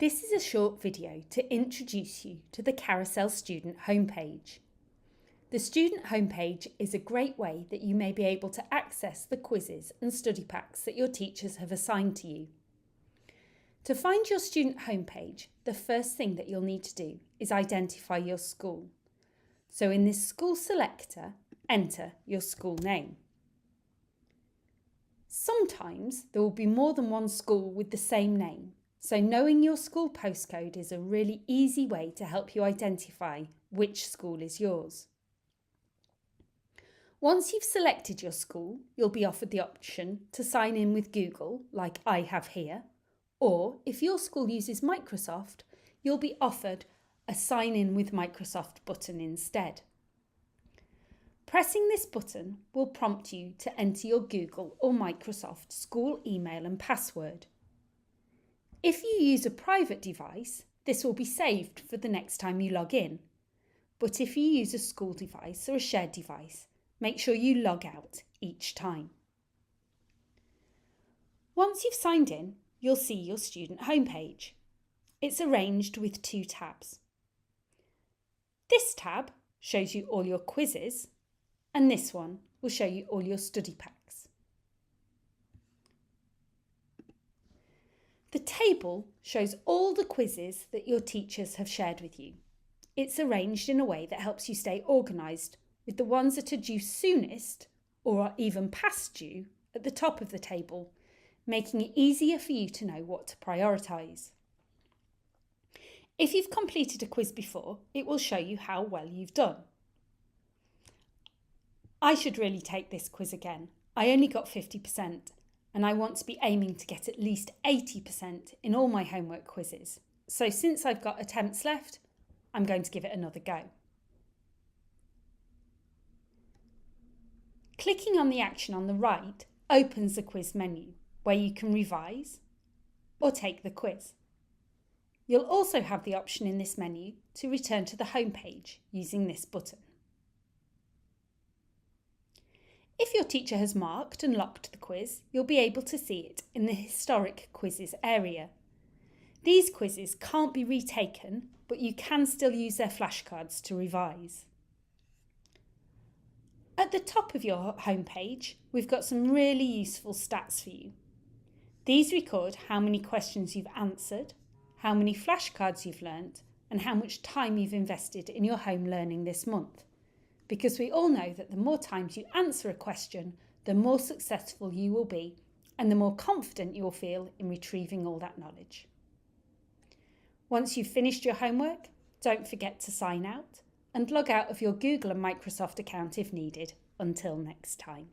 This is a short video to introduce you to the Carousel student homepage. The student homepage is a great way that you may be able to access the quizzes and study packs that your teachers have assigned to you. To find your student homepage, the first thing that you'll need to do is identify your school. So in this school selector, enter your school name. Sometimes there will be more than one school with the same name, so knowing your school postcode is a really easy way to help you identify which school is yours. Once you've selected your school, you'll be offered the option to sign in with Google, like I have here, or if your school uses Microsoft, you'll be offered a Sign in with Microsoft button instead. Pressing this button will prompt you to enter your Google or Microsoft school email and password. If you use a private device, this will be saved for the next time you log in. But if you use a school device or a shared device, make sure you log out each time. Once you've signed in, you'll see your student homepage. It's arranged with two tabs. This tab shows you all your quizzes, and this one will show you all your study packs. The table shows all the quizzes that your teachers have shared with you. It's arranged in a way that helps you stay organised, with the ones that are due soonest or are even past due at the top of the table, making it easier for you to know what to prioritise. If you've completed a quiz before, it will show you how well you've done. I should really take this quiz again. I only got 50%. And I want to be aiming to get at least 80% in all my homework quizzes. So since I've got attempts left, I'm going to give it another go. Clicking on the action on the right opens the quiz menu, where you can revise or take the quiz. You'll also have the option in this menu to return to the home page using this button. If your teacher has marked and locked the quiz, you'll be able to see it in the Historic Quizzes area. These quizzes can't be retaken, but you can still use their flashcards to revise. At the top of your homepage, we've got some really useful stats for you. These record how many questions you've answered, how many flashcards you've learnt, and how much time you've invested in your home learning this month. Because we all know that the more times you answer a question, the more successful you will be and the more confident you will feel in retrieving all that knowledge. Once you've finished your homework, don't forget to sign out and log out of your Google and Microsoft account if needed. Until next time.